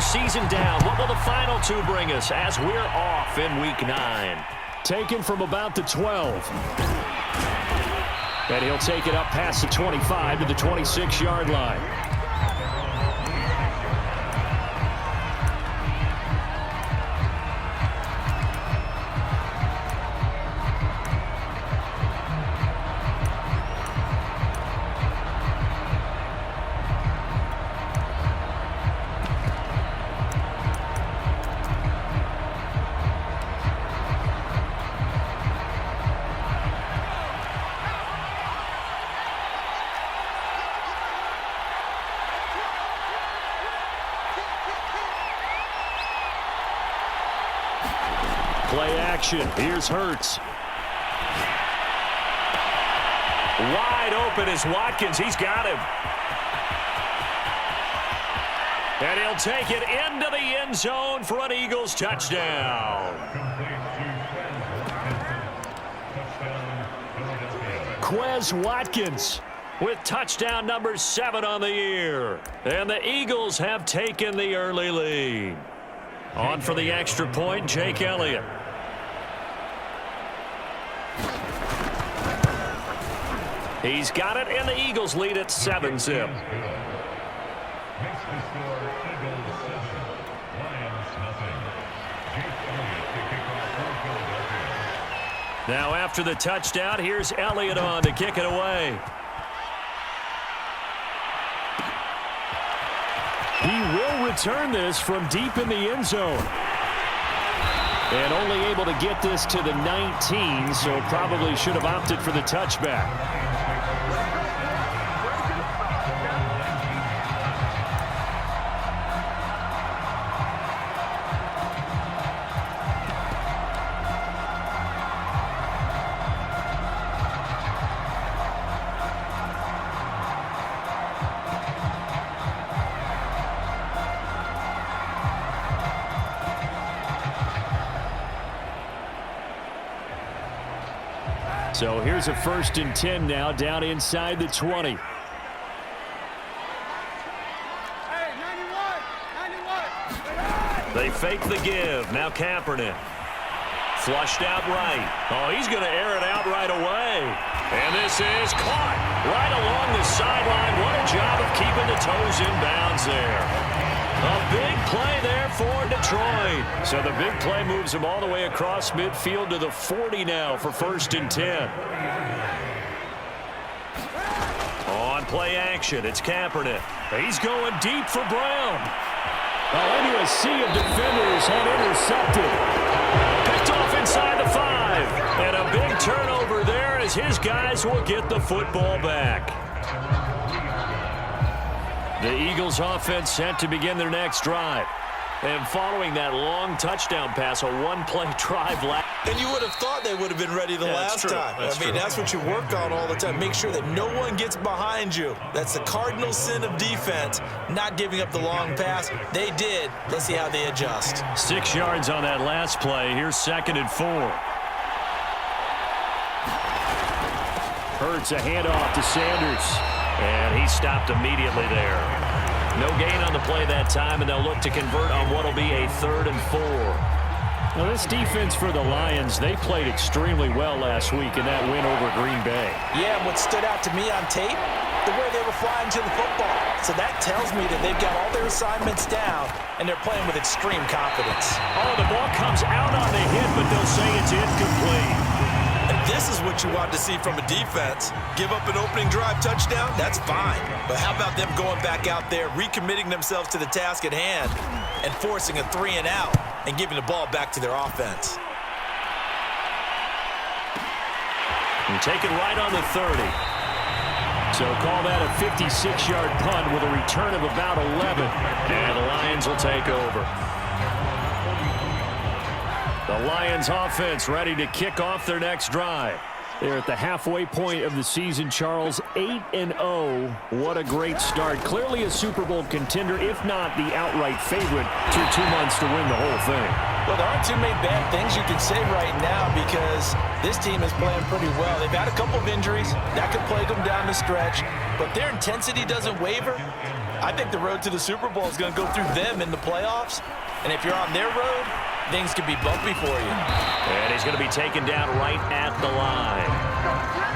first season down. What will the final two bring us as we're off in Week 9? Taken from about the 12. And he'll take it up past the 25 to the 26-yard line. Play action. Here's Hurts. Wide open is Watkins. He's got him. And he'll take it into the end zone for an Eagles touchdown. Quez Watkins with touchdown number 7 on the year. And the Eagles have taken the early lead. On for the extra point, Jake Elliott. He's got it, and the Eagles lead at 7-zip. Now after the touchdown, here's Elliott on to kick it away. He will return this from deep in the end zone. And only able to get this to the 19, so probably should have opted for the touchback. So here's a 1st and 10 now, down inside the 20. They fake the give. Now Kaepernick. Flushed out right. Oh, he's going to air it out right away. And this is caught right along the sideline. What a job of keeping the toes in bounds there. A big play there for Detroit. So the big play moves him all the way across midfield to the 40 now for 1st and 10. On play action, it's Kaepernick. He's going deep for Brown. Into a sea of defenders and intercepted. Picked off inside the 5. And a big turnover there as his guys will get the football back. The Eagles offense set to begin their next drive. And following that long touchdown pass, a one-play drive last. And you would have thought they would have been ready the last time. That's what you work on all the time. Make sure that no one gets behind you. That's the cardinal sin of defense, not giving up the long pass. They did. Let's see how they adjust. 6 yards on that last play. Here's 2nd and 4. Hurts a handoff to Sanders. And he stopped immediately there. No gain on the play that time, and they'll look to convert on what will be a 3rd and 4. Now, this defense for the Lions, they played extremely well last week in that win over Green Bay. Yeah, and what stood out to me on tape, the way they were flying to the football. So that tells me that they've got all their assignments down, and they're playing with extreme confidence. Oh, the ball comes out on the hit, but they'll say it's incomplete. And this is what you want to see from a defense. Give up an opening drive touchdown, that's fine. But how about them going back out there, recommitting themselves to the task at hand, and forcing a 3 and out, and giving the ball back to their offense. And take it right on the 30. So call that a 56-yard punt with a return of about 11. And the Lions will take over. The Lions offense ready to kick off their next drive. They're at the halfway point of the season, Charles, 8-0. What a great start. Clearly a Super Bowl contender, if not the outright favorite, through 2 months to win the whole thing. Well, there aren't too many bad things you can say right now because this team is playing pretty well. They've had a couple of injuries. That could plague them down the stretch. But their intensity doesn't waver. I think the road to the Super Bowl is going to go through them in the playoffs. And if you're on their road, things could be bumpy for you. And he's going to be taken down right at the line.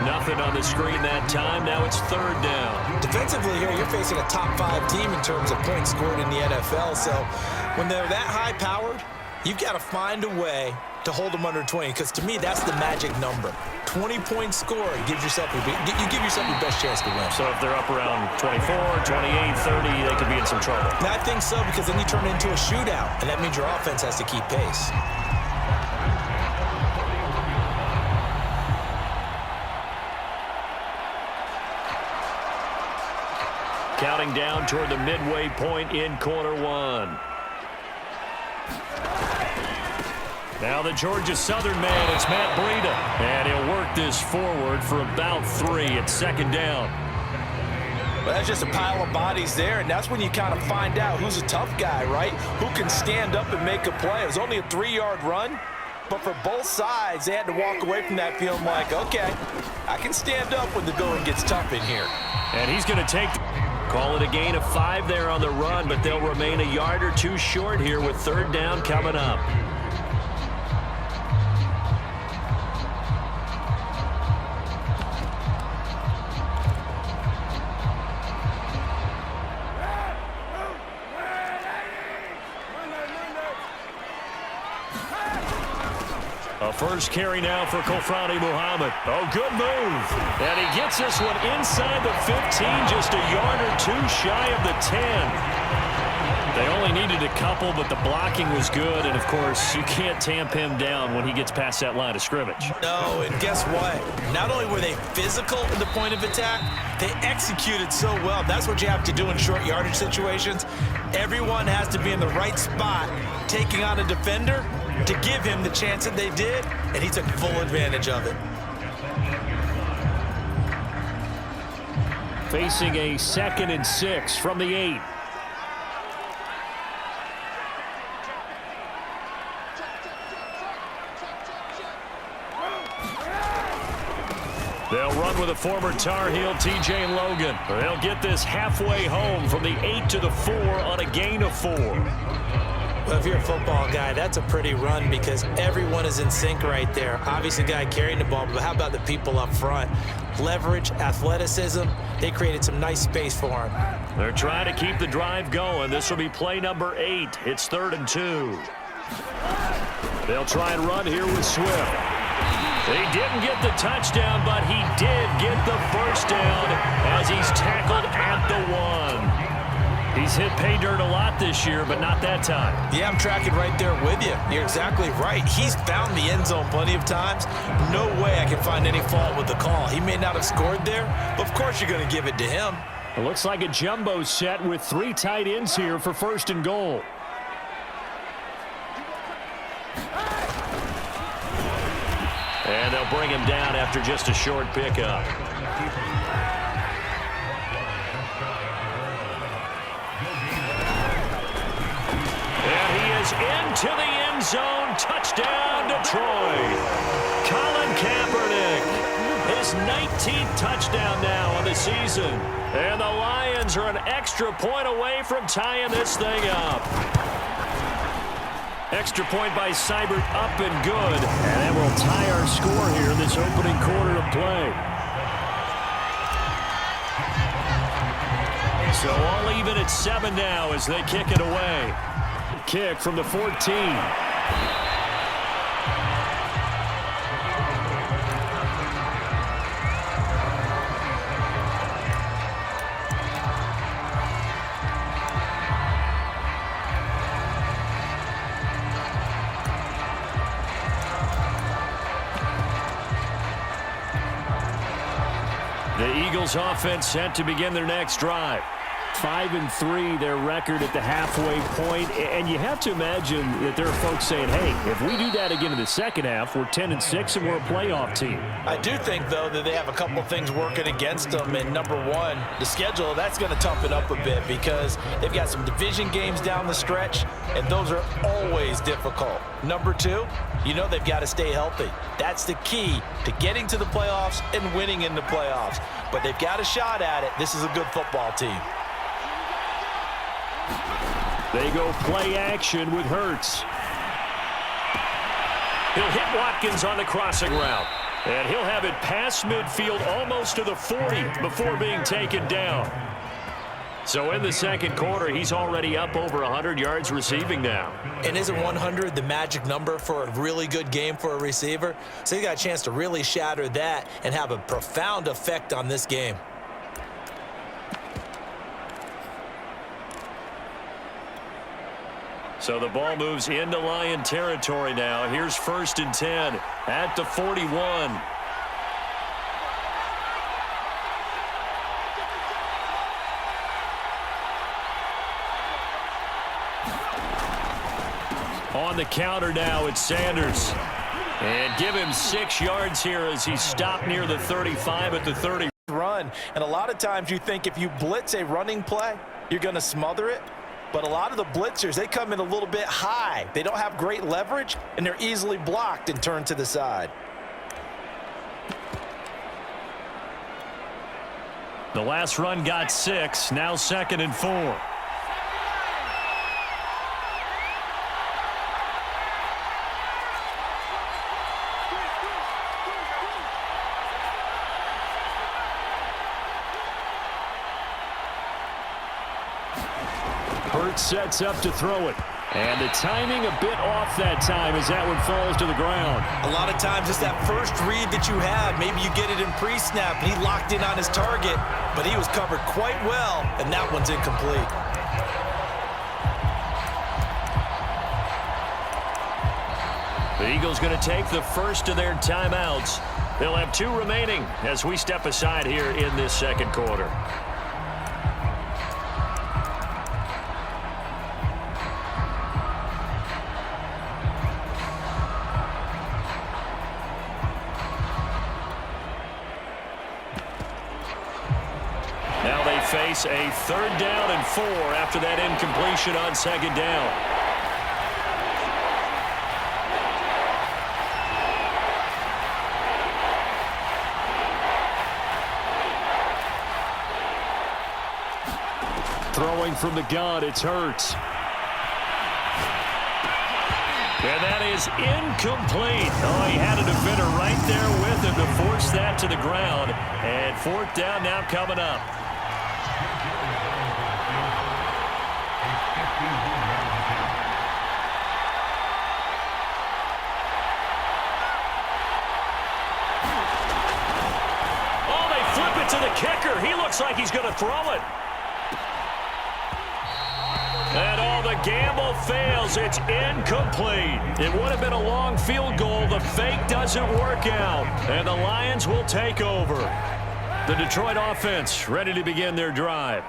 Nothing on the screen that time. Now it's third down. Defensively here, you're facing a top 5 team in terms of points scored in the NFL. So when they're that high-powered, you've got to find a way to hold them under 20, because to me, that's the magic number. 20 points scored gives yourself you give yourself your best chance to win. So if they're up around 24, 28, 30, they could be in some trouble. And I think so, because then you turn it into a shootout, and that means your offense has to keep pace. Counting down toward the midway point in quarter one. Now the Georgia Southern man, it's Matt Breida. And he'll work this forward for about 3 at second down. Well, that's just a pile of bodies there, and that's when you kind of find out who's a tough guy, right? Who can stand up and make a play. It was only a 3-yard run, but for both sides, they had to walk away from that feeling like, okay, I can stand up when the going gets tough in here. And he's going to take... Call it a gain of 5 there on the run, but they'll remain a yard or 2 short here with third down coming up. A first carry now for Kofrani Muhammad. Oh, good move. And he gets this one inside the 15, just a yard or 2 shy of the 10. They only needed a couple, but the blocking was good. And, of course, you can't tamp him down when he gets past that line of scrimmage. No, and guess what? Not only were they physical in the point of attack, they executed so well. That's what you have to do in short yardage situations. Everyone has to be in the right spot, taking on a defender to give him the chance that they did, and he took full advantage of it. Facing a 2nd and 6 from the 8. They'll run with a former Tar Heel, T.J. Logan. They'll get this halfway home from the 8 to the 4 on a gain of 4. Well, if you're a football guy, that's a pretty run because everyone is in sync right there. Obviously, the guy carrying the ball, but how about the people up front? Leverage, athleticism, they created some nice space for him. They're trying to keep the drive going. This will be play number 8. It's 3rd and 2. They'll try and run here with Swift. He didn't get the touchdown, but he did get the first down as he's tackled at the 1. He's hit pay dirt a lot this year, but not that time. Yeah, I'm tracking right there with you. You're exactly right. He's found the end zone plenty of times. No way I can find any fault with the call. He may not have scored there, but of course you're going to give it to him. It looks like a jumbo set with 3 tight ends here for 1st and goal. And they'll bring him down after just a short pickup. Into the end zone. Touchdown, Detroit. Colin Kaepernick. His 19th touchdown now on the season. And the Lions are an extra point away from tying this thing up. Extra point by Seibert up and good. And that will tie our score here in this opening quarter of play. So all even at 7 now as they kick it away. Kick from the 14. The Eagles offense set to begin their next drive. 5-3 their record at the halfway point, and you have to imagine that there are folks saying, hey, if we do that again in the second half, we're 10-6 and we're a playoff team. I do think, though, that they have a couple of things working against them, and number one, the schedule, that's going to toughen up a bit because they've got some division games down the stretch, and those are always difficult. Number two, you know they've got to stay healthy. That's the key to getting to the playoffs and winning in the playoffs. But they've got a shot at it. This is a good football team. They go play action with Hurts. He'll hit Watkins on the crossing route. And he'll have it past midfield almost to the 40 before being taken down. So in the second quarter, he's already up over 100 yards receiving now. And isn't 100 the magic number for a really good game for a receiver? So he got a chance to really shatter that and have a profound effect on this game. So the ball moves into Lion territory now. Here's 1st and 10 at the 41. On the counter now, it's Sanders. And give him 6 yards here as he stopped near the 35 at the 30. Run, and a lot of times you think if you blitz a running play, you're going to smother it. But a lot of the blitzers, they come in a little bit high. They don't have great leverage, and they're easily blocked and turned to the side. The last run got 6, now 2nd and 4. Sets up to throw it. And the timing a bit off that time as that one falls to the ground. A lot of times it's that first read that you have. Maybe you get it in pre-snap, and he locked in on his target, but he was covered quite well, and that one's incomplete. The Eagles going to take the first of their timeouts. They'll have 2 remaining as we step aside here in this second quarter. Face a 3rd down and 4 after that incompletion on 2nd down. Throwing from the gun, it's Hurts. And that is incomplete. Oh, he had a defender right there with him to force that to the ground. And 4th down now coming up. To the kicker. He looks like he's going to throw it. And all the gamble fails. It's incomplete. It would have been a long field goal. The fake doesn't work out. And the Lions will take over. The Detroit offense ready to begin their drive.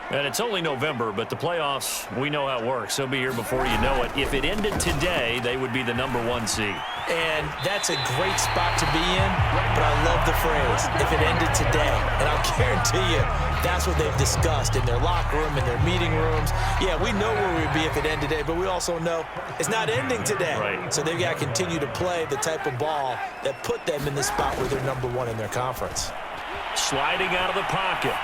And it's only November, but the playoffs, we know how it works. They'll be here before you know it. If it ended today, they would be the #1 seed. And that's a great spot to be in, but I love the phrase, if it ended today. And I'll guarantee you, that's what they've discussed in their locker room, in their meeting rooms. Yeah, we know where we'd be if it ended today, but we also know it's not ending today. Right. So they've got to continue to play the type of ball that put them in the spot where they're #1 in their conference. Sliding out of the pocket.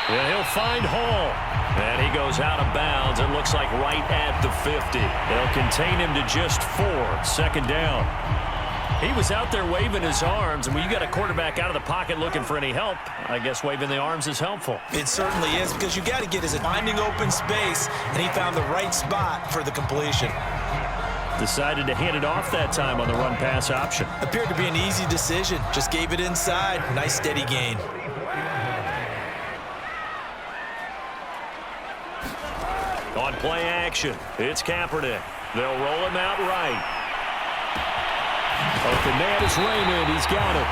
And he'll find Hall. And he goes out of bounds. It looks like right at the 50. They'll contain him to just 4. 2nd down. He was out there waving his arms. And when you got a quarterback out of the pocket looking for any help, I guess waving the arms is helpful. It certainly is, because you got to get his finding open space, and he found the right spot for the completion. Decided to hand it off that time on the run-pass option. Appeared to be an easy decision. Just gave it inside. Nice steady gain. On play action, it's Kaepernick. They'll roll him out right. Open man is Raymond. He's got it.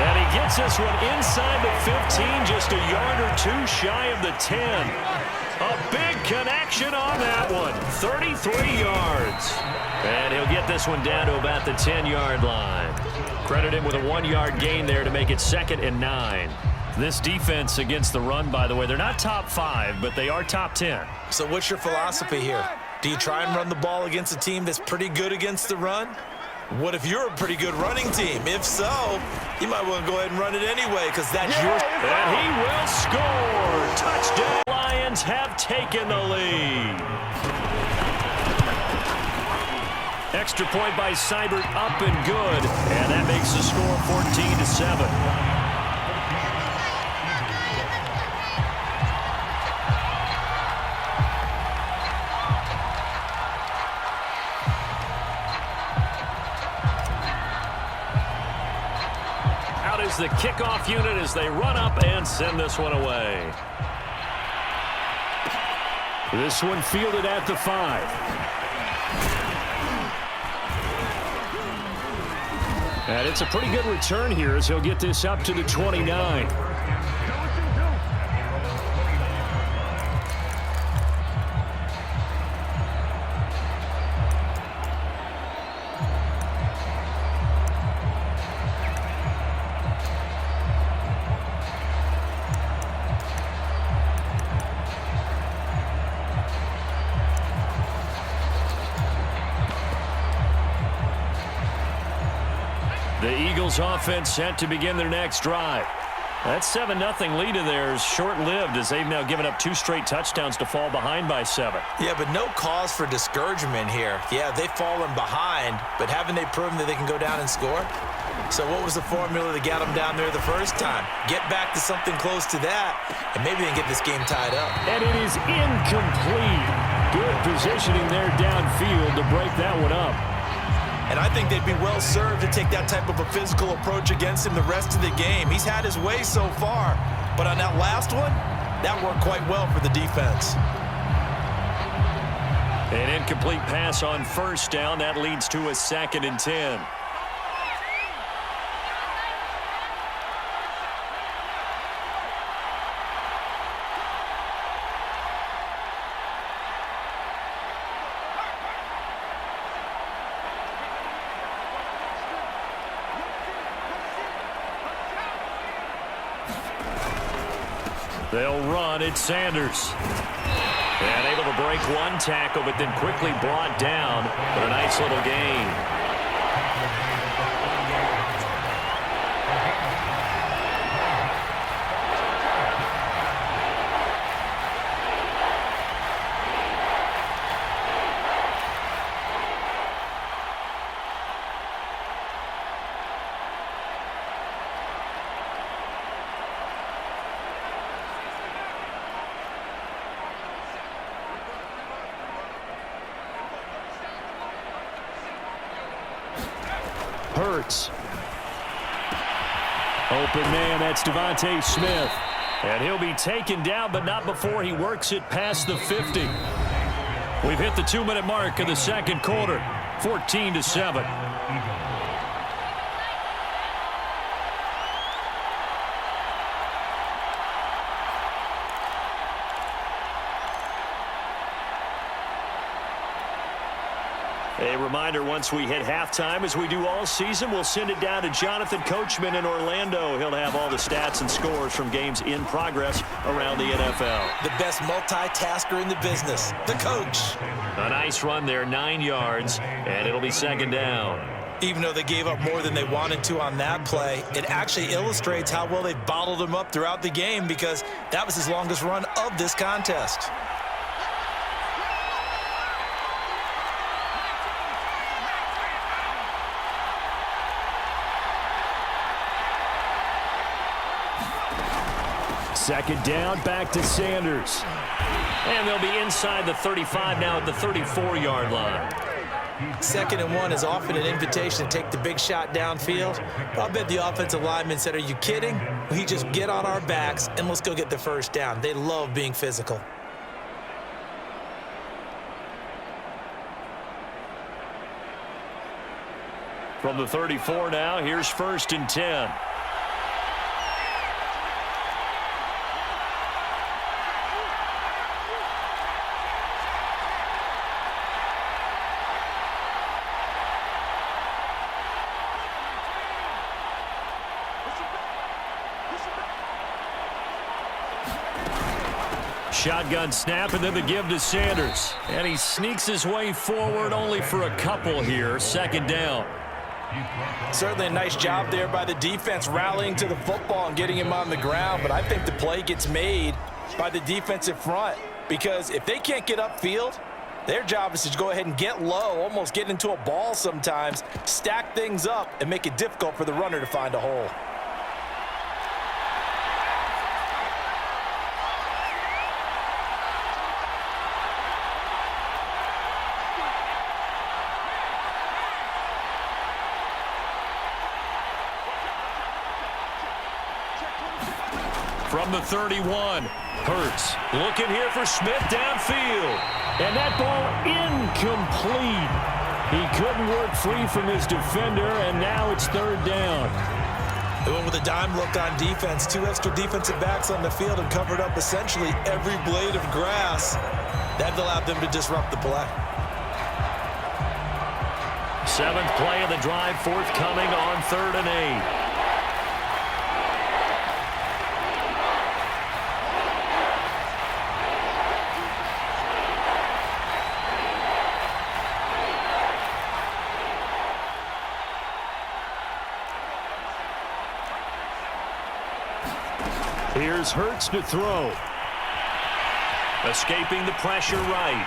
And he gets this one inside the 15, just a yard or 2 shy of the 10. A big connection on that one. 33 yards. And he'll get this one down to about the 10-yard line. Credit him with a 1-yard gain there to make it 2nd and 9. This defense against the run, by the way, they're not top 5, but they are top 10. So what's your philosophy here? Do you try and run the ball against a team that's pretty good against the run? What if you're a pretty good running team? If so, you might want to go ahead and run it anyway because that's yours. And he will score. Touchdown. Lions have taken the lead. Extra point by Seibert, up and good. And that makes the score 14-7. The kickoff unit as they run up and send this one away. This one fielded at the 5. And it's a pretty good return here as he'll get this up to the 29. The Eagles offense set to begin their next drive. That 7-0 lead of theirs short-lived as they've now given up 2 straight touchdowns to fall behind by 7. Yeah, but no cause for discouragement here. Yeah, they've fallen behind, but haven't they proven that they can go down and score? So what was the formula that got them down there the first time? Get back to something close to that, and maybe they can get this game tied up. And it is incomplete. Good positioning there downfield to break that one up. And I think they'd be well served to take that type of a physical approach against him the rest of the game. He's had his way so far, but on that last one, that worked quite well for the defense. An incomplete pass on first down. That leads to a 2nd and 10. They'll run at Sanders. And able to break one tackle, but then quickly brought down. But a nice little gain. Hurts. Open man, that's Devontae Smith. And he'll be taken down, but not before he works it past the 50. We've hit the 2-minute mark of the second quarter. 14-7. A reminder, once we hit halftime, as we do all season, we'll send it down to Jonathan Coachman in Orlando. He'll have all the stats and scores from games in progress around the NFL. The best multitasker in the business, the coach. A nice run there, 9 yards, and it'll be 2nd down. Even though they gave up more than they wanted to on that play, it actually illustrates how well they bottled him up throughout the game because that was his longest run of this contest. Second down, back to Sanders. And they'll be inside the 35 now at the 34-yard line. 2nd and 1 is often an invitation to take the big shot downfield. I'll bet the offensive lineman said, "Are you kidding? We just get on our backs and let's go get the first down." They love being physical. From the 34 now, here's 1st and 10. Shotgun snap, and then the give to Sanders. And he sneaks his way forward only for a couple here. 2nd down. Certainly a nice job there by the defense rallying to the football and getting him on the ground, but I think the play gets made by the defensive front because if they can't get upfield, their job is to go ahead and get low, almost get into a ball sometimes, stack things up, and make it difficult for the runner to find a hole. From the 31, Hurts looking here for Smith downfield. And that ball incomplete. He couldn't work free from his defender, and now it's third down. They went with a dime look on defense. 2 extra defensive backs on the field and covered up essentially every blade of grass. That allowed them to disrupt the play. 7th play of the drive, forthcoming on 3rd and 8. Here's Hurts to throw. Escaping the pressure right.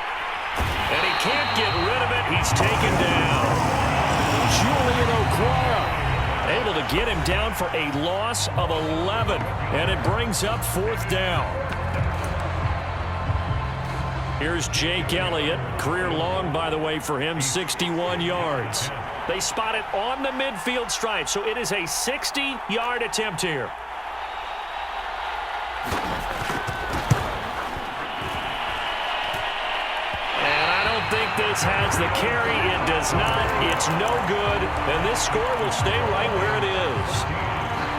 And he can't get rid of it. He's taken down. Julian Okwara able to get him down for a loss of 11. And it brings up 4th down. Here's Jake Elliott. Career long, by the way, for him, 61 yards. They spot it on the midfield stripe, so it is a 60-yard attempt here. This has the carry. It does not. It's no good. And this score will stay right where it is.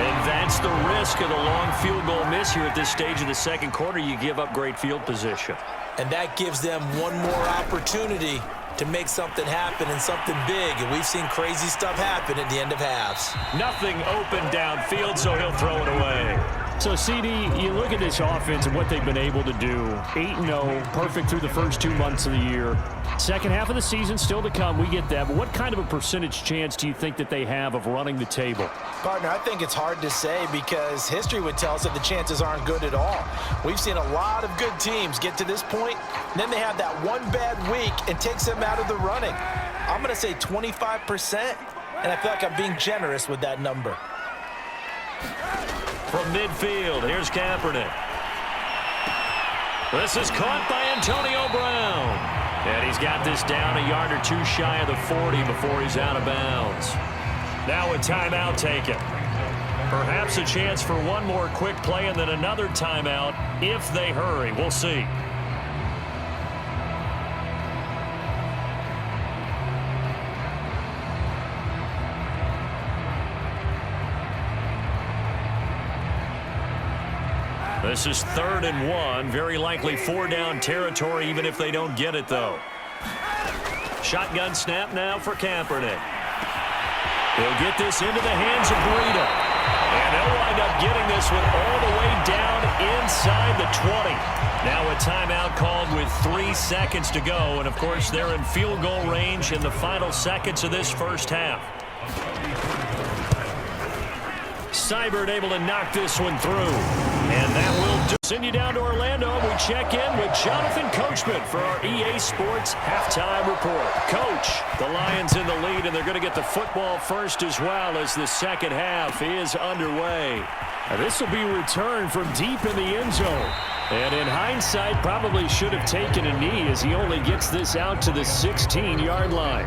And that's the risk of the long field goal miss here at this stage of the second quarter. You give up great field position. And that gives them one more opportunity to make something happen and something big. And we've seen crazy stuff happen at the end of halves. Nothing open downfield, so he'll throw it away. So, CD, you look at this offense and what they've been able to do. 8-0, perfect through the first 2 months of the year. Second half of the season still to come. We get that. But what kind of a percentage chance do you think that they have of running the table? Partner, I think it's hard to say because history would tell us that the chances aren't good at all. We've seen a lot of good teams get to this point, and then they have that one bad week and takes them out of the running. I'm going to say 25%, and I feel like I'm being generous with that number. From midfield, here's Kaepernick. This is caught by Antonio Brown. And he's got this down a yard or two shy of the 40 before he's out of bounds. Now a timeout taken. Perhaps a chance for one more quick play and then another timeout if they hurry. We'll see. This is 3rd and 1. Very likely 4-down territory, even if they don't get it, though. Shotgun snap now for Kaepernick. He'll get this into the hands of Breida. And they'll wind up getting this one all the way down inside the 20. Now a timeout called with 3 seconds to go. And, of course, they're in field goal range in the final seconds of this first half. Seibert able to knock this one through. And that will send you down to Orlando. We check in with Jonathan Coachman for our EA Sports Halftime Report. Coach, the Lions in the lead, and they're going to get the football first as well as the second half is underway. Now, this will be returned from deep in the end zone. And in hindsight, probably should have taken a knee as he only gets this out to the 16-yard line.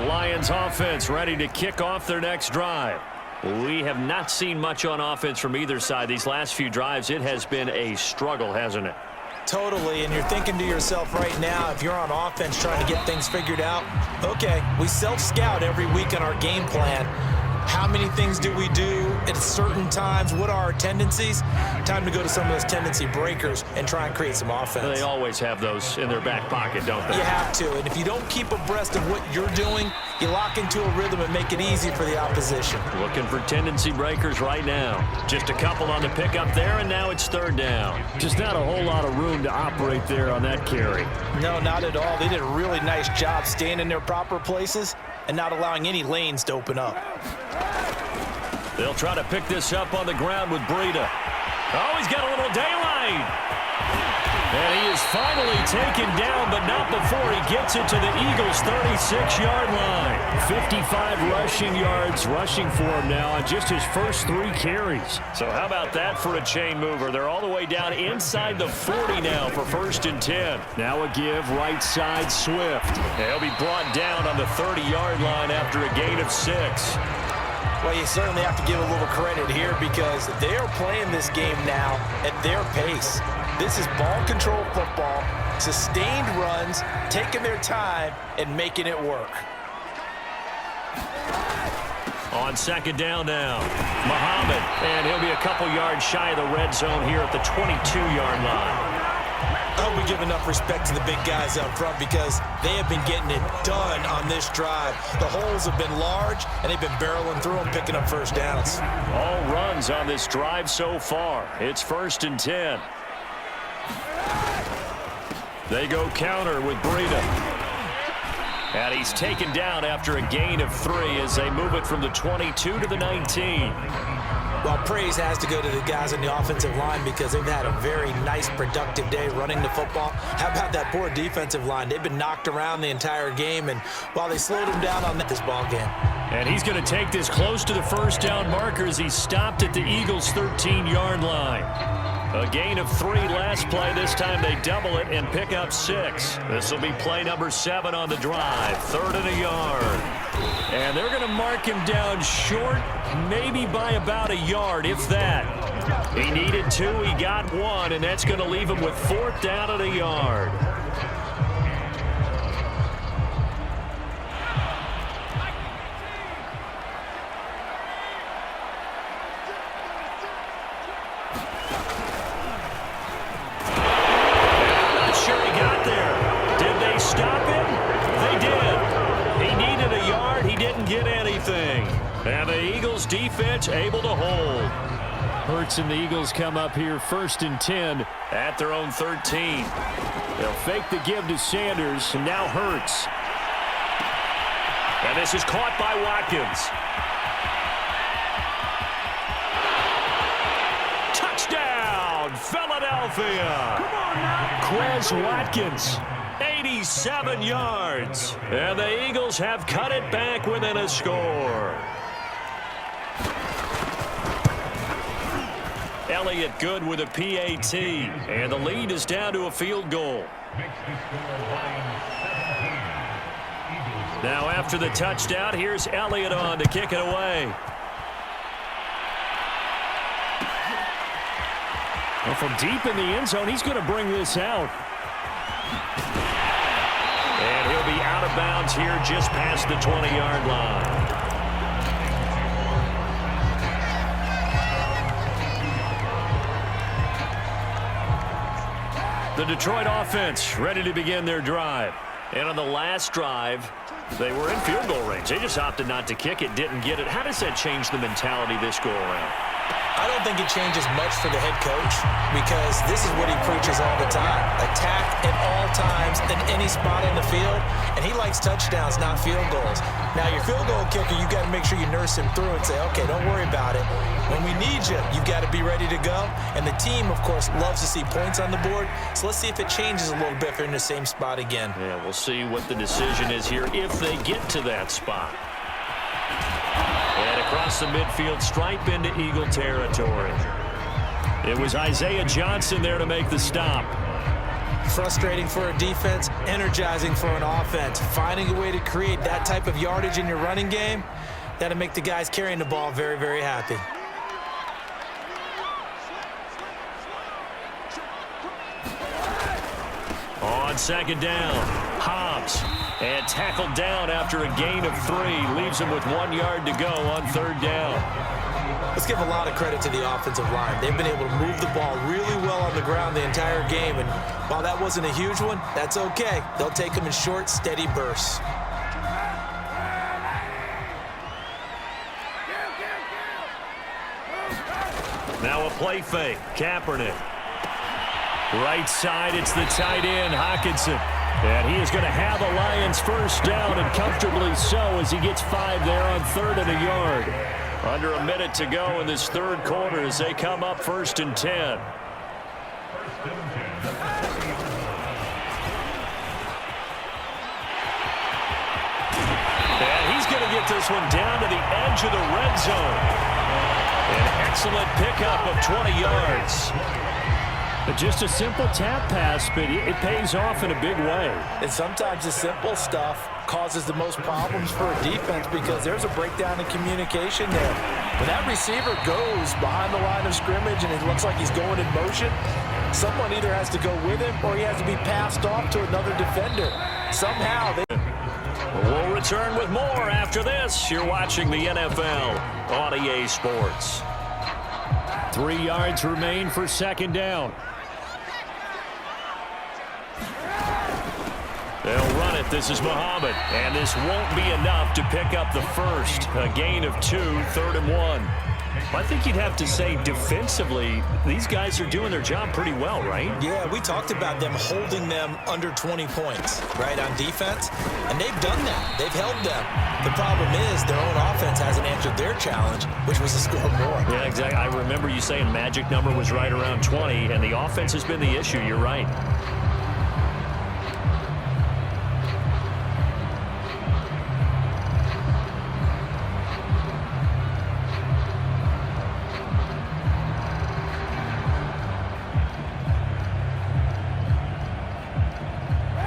Lions offense ready to kick off their next drive. We have not seen much on offense from either side. These last few drives, it has been a struggle, hasn't it? Totally, and you're thinking to yourself right now, if you're on offense trying to get things figured out, okay, we self-scout every week on our game plan. How many things do we do at certain times? What are our tendencies? Time to go to some of those tendency breakers and try and create some offense. They always have those in their back pocket, don't they? You have to, and if you don't keep abreast of what you're doing, you lock into a rhythm and make it easy for the opposition. Looking for tendency breakers right now. Just a couple on the pickup there, and now it's third down. Just not a whole lot of room to operate there on that carry. No, not at all. They did a really nice job staying in their proper places and not allowing any lanes to open up. They'll try to pick this up on the ground with Breida. Oh, he's got a little daylight. And he is finally taken down, but not before he gets it to the Eagles' 36-yard line. 55 rushing yards rushing for him now on just his first 3 carries. So how about that for a chain mover? They're all the way down inside the 40 now for 1st and 10. Now a give right side Swift. He'll be brought down on the 30-yard line after a gain of 6. Well, you certainly have to give a little credit here because they are playing this game now at their pace. This is ball control football, sustained runs, taking their time and making it work. On 2nd down now, Muhammad, and he'll be a couple yards shy of the red zone here at the 22-yard line. I hope we give enough respect to the big guys up front because they have been getting it done on this drive. The holes have been large, and they've been barreling through them, picking up first downs. All runs on this drive so far. It's 1st and 10. They go counter with Breida. And he's taken down after a gain of 3 as they move it from the 22 to the 19. Well, praise has to go to the guys on the offensive line because they've had a very nice, productive day running the football. How about that poor defensive line? They've been knocked around the entire game, and while they slowed them down on this ball game. And he's going to take this close to the first down marker as he stopped at the Eagles' 13-yard line. A gain of 3 last play. This time they double it and pick up 6. This will be play number 7 on the drive. 3rd and a yard. And they're going to mark him down short, maybe by about a yard, if that. He needed 2, he got 1, and that's going to leave him with 4th down and a yard. And the Eagles defense able to hold. Hurts and the Eagles come up here 1st and 10 at their own 13. They'll fake the give to Sanders, and now Hurts. And this is caught by Watkins. Touchdown, Philadelphia. Come on now. Quez Watkins. 87 yards. And the Eagles have cut it back within a score. Elliott good with a PAT. And the lead is down to a field goal. Now after the touchdown, here's Elliott on to kick it away. Well, from deep in the end zone, he's going to bring this out. And he'll be out of bounds here just past the 20-yard line. The Detroit offense ready to begin their drive. And on the last drive, they were in field goal range. They just opted not to kick it, didn't get it. How does that change the mentality this go around? I don't think it changes much for the head coach because this is what he preaches all the time. Attack at all times in any spot on the field, and he likes touchdowns, not field goals. Now, your field goal kicker, you got to make sure you nurse him through and say, okay, don't worry about it. When we need you, you've got to be ready to go. And the team, of course, loves to see points on the board. So let's see if it changes a little bit if they're in the same spot again. Yeah, we'll see what the decision is here if they get to that spot. And across the midfield stripe into Eagle territory. It was Isaiah Johnson there to make the stop. Frustrating for a defense, energizing for an offense. Finding a way to create that type of yardage in your running game, that'll make the guys carrying the ball very, very happy. On 2nd down, Hobbs. And tackled down after a gain of 3. Leaves him with 1 yard to go on 3rd down. Let's give a lot of credit to the offensive line. They've been able to move the ball really well on the ground the entire game. And while that wasn't a huge one, that's okay. They'll take them in short, steady bursts. Now a play fake. Kaepernick. Right side, it's the tight end, Hockenson. And he is going to have a Lions first down, and comfortably so, as he gets 5 there on 3rd and a yard. Under a minute to go in this 3rd quarter as they come up 1st and 10. And he's going to get this one down to the edge of the red zone. An excellent pickup of 20 yards. But just a simple tap pass, but it pays off in a big way. And sometimes the simple stuff causes the most problems for a defense because there's a breakdown in communication there. When that receiver goes behind the line of scrimmage and it looks like he's going in motion, someone either has to go with him or he has to be passed off to another defender. Somehow they... We'll return with more after this. You're watching the NFL on EA Sports. 3 yards remain for 2nd down. They'll run it. This is Muhammad. And this won't be enough to pick up the first. A gain of 2, 3rd and 1. I think you'd have to say defensively, these guys are doing their job pretty well, right? Yeah, we talked about them holding them under 20 points, right, on defense. And they've done that. They've held them. The problem is their own offense hasn't answered their challenge, which was to score more. Yeah, exactly. I remember you saying magic number was right around 20, and the offense has been the issue. You're right.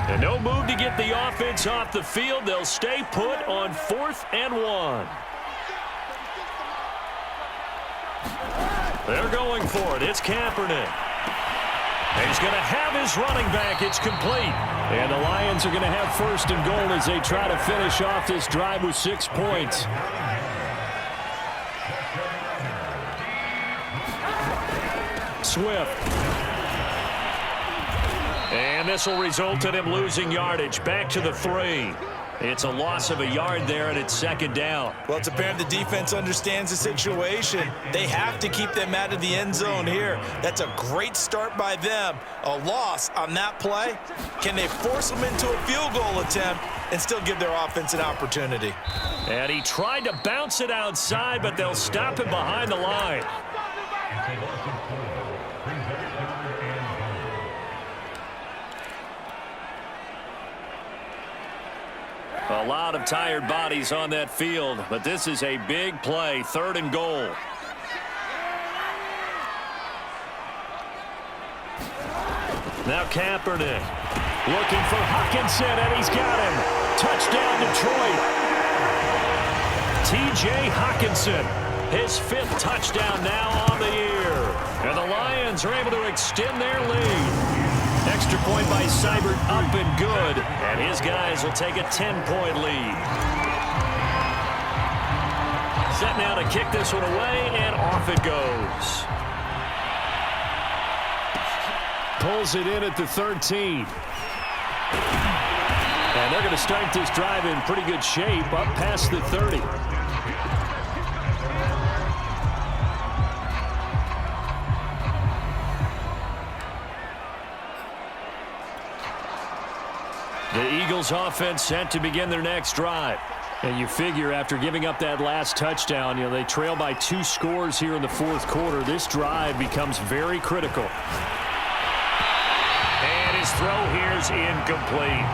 And no move to get the offense off the field. They'll stay put on 4th and 1. They're going for it. It's Kaepernick. And he's going to have his running back. It's complete. And the Lions are going to have 1st and goal as they try to finish off this drive with 6 points. Swift. And this will result in him losing yardage. Back to the 3. It's a loss of a yard there, and it's 2nd down. Well, it's apparent the defense understands the situation. They have to keep them out of the end zone here. That's a great start by them. A loss on that play. Can they force them into a field goal attempt and still give their offense an opportunity? And he tried to bounce it outside, but they'll stop him behind the line. A lot of tired bodies on that field, but this is a big play. 3rd and goal. Now Kaepernick looking for Hockenson, and he's got him. Touchdown, Detroit. T.J. Hockenson, his 5th touchdown now on the year. And the Lions are able to extend their lead. Extra point by Seibert, up and good. And his guys will take a 10-point lead. Set now to kick this one away, and off it goes. Pulls it in at the 13. And they're going to start this drive in pretty good shape, up past the 30. The Eagles offense set to begin their next drive. And you figure after giving up that last touchdown, they trail by 2 scores here in the 4th quarter. This drive becomes very critical. And his throw here's incomplete.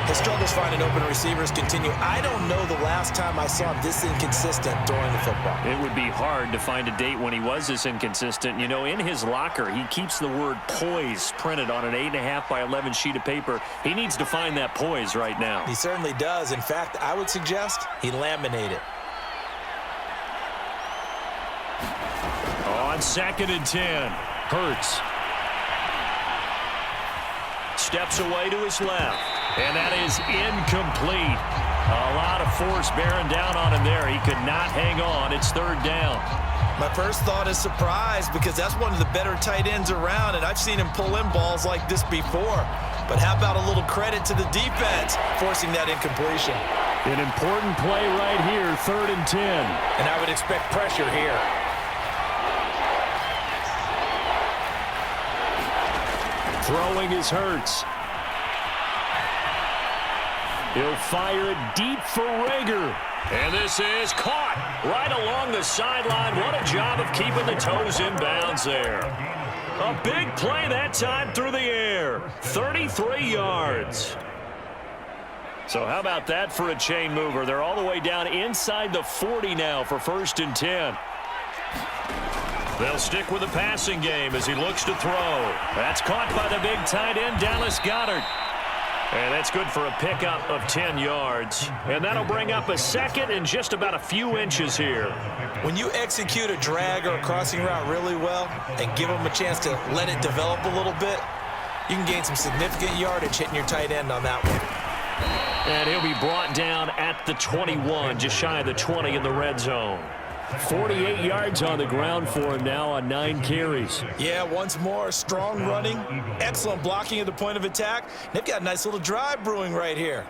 His struggles finding open receivers continue. I don't know the last time I saw him this inconsistent during the football. It would be hard to find a date when he was this inconsistent. In his locker, he keeps the word poise printed on an 8.5 by 11 sheet of paper. He needs to find that poise right now. He certainly does. In fact, I would suggest he laminate it. On 2nd and 10, Hurts steps away to his left. And that is incomplete. A lot of force bearing down on him there. He could not hang on. It's third down. My first thought is surprise because that's one of the better tight ends around, and I've seen him pull in balls like this before. But how about a little credit to the defense forcing that incompletion? An important play right here, 3rd and 10. And I would expect pressure here. Throwing is Hurts. He'll fire it deep for Rager. And this is caught right along the sideline. What a job of keeping the toes in bounds there. A big play that time through the air. 33 yards. So how about that for a chain mover? They're all the way down inside the 40 now for 1st and 10. They'll stick with the passing game as he looks to throw. That's caught by the big tight end, Dallas Goedert. And that's good for a pickup of 10 yards. And that'll bring up a 2nd and just about a few inches here. When you execute a drag or a crossing route really well and give them a chance to let it develop a little bit, you can gain some significant yardage hitting your tight end on that one. And he'll be brought down at the 21, just shy of the 20 in the red zone. 48 yards on the ground for him now on 9 carries. Yeah, once more, strong running, excellent blocking at the point of attack. They've got a nice little drive brewing right here.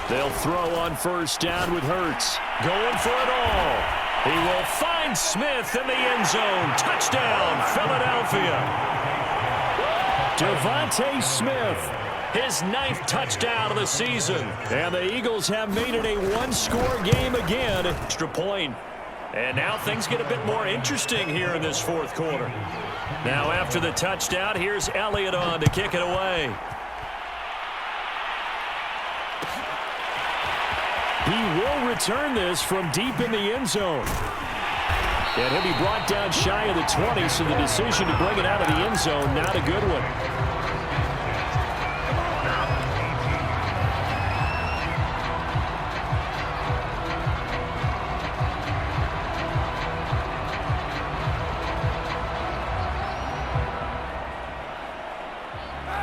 They'll throw on 1st down with Hurts. Going for it all. He will find Smith in the end zone. Touchdown, Philadelphia. Devontae Smith, his 9th touchdown of the season. And the Eagles have made it a one-score game again. Extra point. And now things get a bit more interesting here in this 4th quarter. Now after the touchdown, here's Elliott on to kick it away. He will return this from deep in the end zone. And he'll be brought down shy of the 20, so the decision to bring it out of the end zone, not a good one.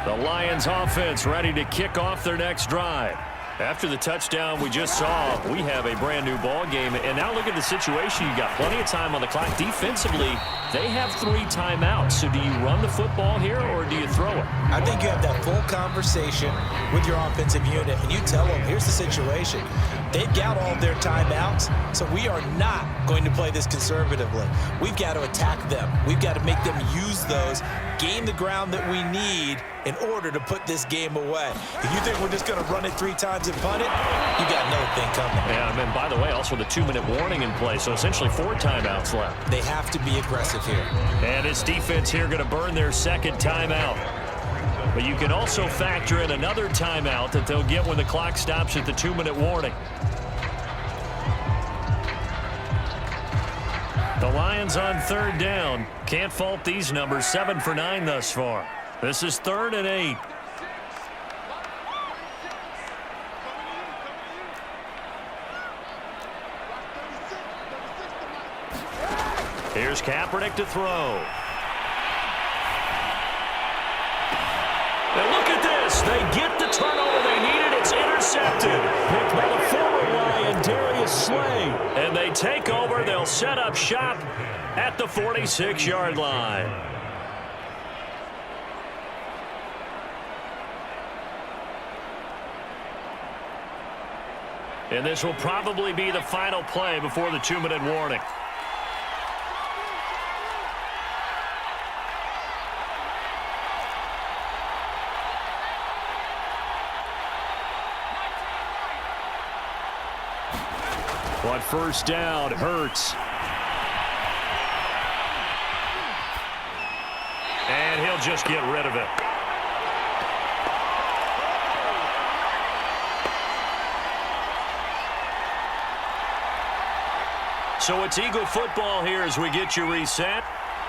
The Lions offense ready to kick off their next drive. After the touchdown we just saw, we have a brand new ball game. And now look at the situation. You've got plenty of time on the clock. Defensively, they have 3 timeouts. So do you run the football here or do you throw it? I think you have that full conversation with your offensive unit, and you tell them, here's the situation. They've got all their timeouts, so we are not going to play this conservatively. We've got to attack them. We've got to make them use those, gain the ground that we need in order to put this game away. If you think we're just going to run it 3 times and punt it, you got another thing coming. Yeah, and by the way, also the 2-minute warning in play, so essentially 4 timeouts left. They have to be aggressive here. And this defense here going to burn their 2nd timeout. But you can also factor in another timeout that they'll get when the clock stops at the 2-minute warning. The Lions on 3rd down. Can't fault these numbers. 7 for 9 thus far. This is 3rd and 8. Here's Kaepernick to throw. And look at this. They get the turnover they needed. It's intercepted. Picked by the former Lion, Darius Slay. And they take over. They'll set up shop at the 46-yard line. And this will probably be the final play before the 2-minute warning. On 1st down, Hurts. And he'll just get rid of it. So it's Eagle football here as we get you reset.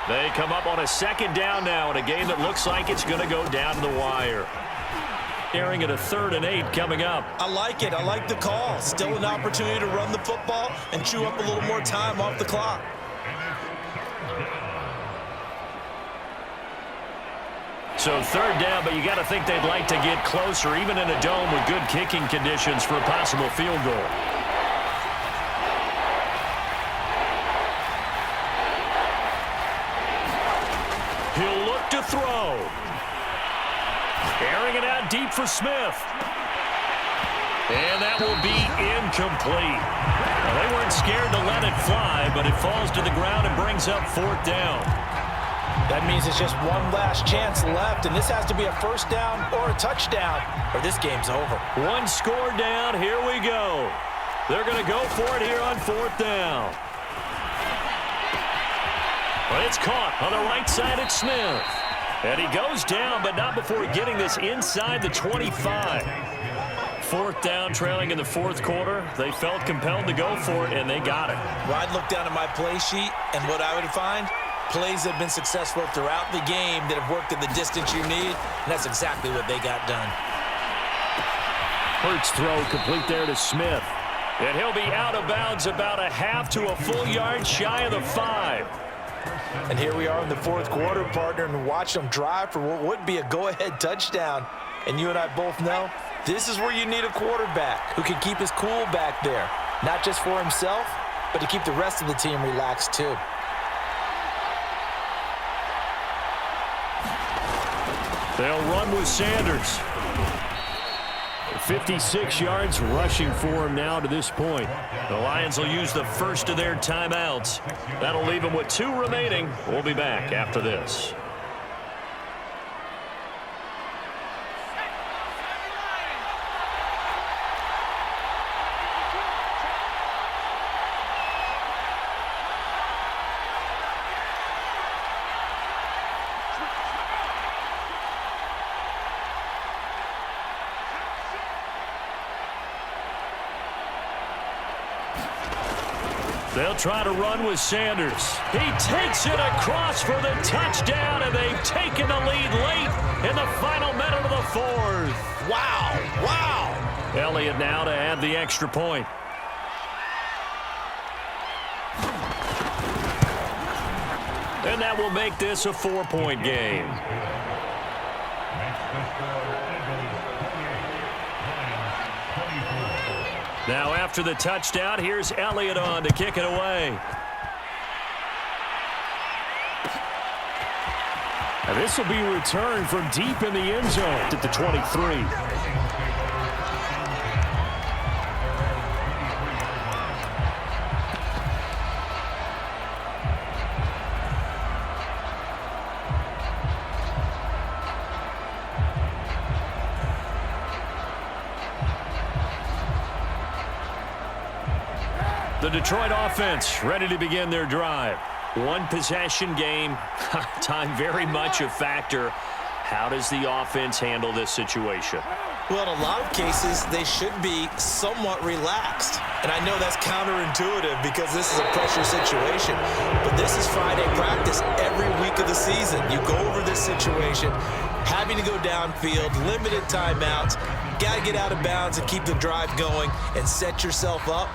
They come up on a second down now in a game that looks like it's going to go down to the wire. Staring at a 3rd and 8 coming up. I like it. I like the call. Still an opportunity to run the football and chew up a little more time off the clock. So 3rd down, but you got to think they'd like to get closer, even in a dome with good kicking conditions for a possible field goal. He'll look to throw. Airing it out deep for Smith. And that will be incomplete. Well, they weren't scared to let it fly, but it falls to the ground and brings up 4th down. That means it's just one last chance left, and this has to be a 1st down or a touchdown, or this game's over. One score down. Here we go. They're going to go for it here on 4th down. Well, it's caught on the right side at Smith. And he goes down, but not before getting this inside the 25. 4th down, trailing in the 4th quarter. They felt compelled to go for it, and they got it. Well, I'd look down at my play sheet, and what I would find, plays that have been successful throughout the game that have worked at the distance you need, and that's exactly what they got done. Hurts throw complete there to Smith. And he'll be out of bounds about a half to a full yard shy of the 5. And here we are in the 4th quarter, partner, and watch them drive for what would be a go-ahead touchdown. And you and I both know this is where you need a quarterback who can keep his cool back there, not just for himself, but to keep the rest of the team relaxed too. They'll run with Sanders. 56 yards rushing for him now to this point. The Lions will use the first of their timeouts. That'll leave them with 2 remaining. We'll be back after this. They'll try to run with Sanders. He takes it across for the touchdown, and they've taken the lead late in the final minute of the 4th. Wow, wow. Elliott now to add the extra point. And that will make this a 4-point game. Now after the touchdown, here's Elliott on to kick it away. And this will be returned from deep in the end zone at the 23. The Detroit offense ready to begin their drive. One possession game, time very much a factor. How does the offense handle this situation? Well, in a lot of cases, they should be somewhat relaxed. And I know that's counterintuitive because this is a pressure situation. But this is Friday practice every week of the season. You go over this situation, having to go downfield, limited timeouts, got to get out of bounds and keep the drive going and set yourself up.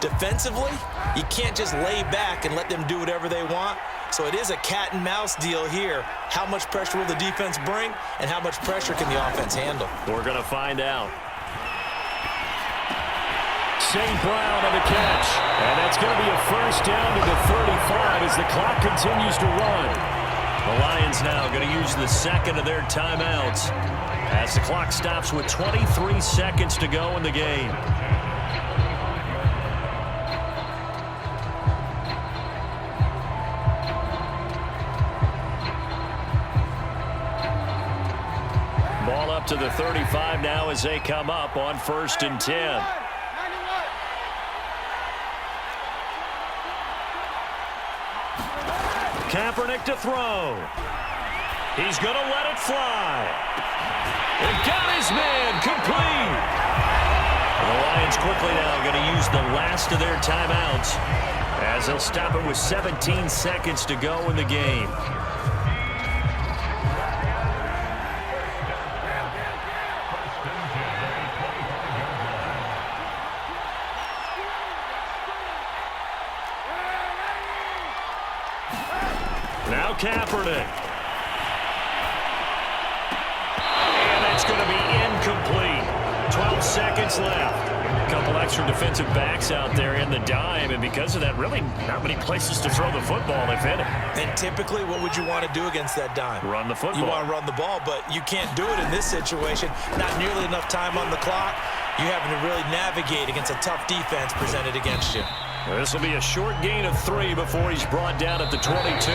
Defensively, you can't just lay back and let them do whatever they want. So it is a cat and mouse deal here. How much pressure will the defense bring, and how much pressure can the offense handle? We're going to find out. St. Brown on the catch. And that's going to be a 1st down to the 35 as the clock continues to run. The Lions now going to use the second of their timeouts as the clock stops with 23 seconds to go in the game. Ball up to the 35 now as they come up on 1st and 10. Kaepernick to throw. He's going to let it fly. And got his man complete. And the Lions quickly now going to use the last of their timeouts as they'll stop it with 17 seconds to go in the game. Now Kaepernick. And that's going to be incomplete. 12 seconds left. A couple extra defensive backs out there in the dime, and because of that, really not many places to throw the football, if any. And typically, what would you want to do against that dime? Run the football. You want to run the ball, but you can't do it in this situation. Not nearly enough time on the clock. You're having to really navigate against a tough defense presented against you. This will be a short gain of 3 before he's brought down at the 22.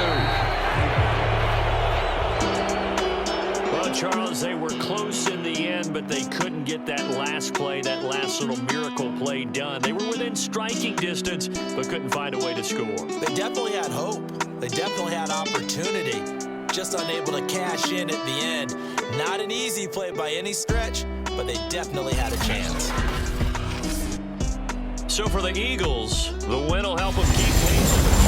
Well, Charles, they were close in the end, but they couldn't get that last play, that last little miracle play done. They were within striking distance, but couldn't find a way to score. They definitely had hope. They definitely had opportunity. Just unable to cash in at the end. Not an easy play by any stretch, but they definitely had a chance. So for the Eagles, the win will help them keep pace with the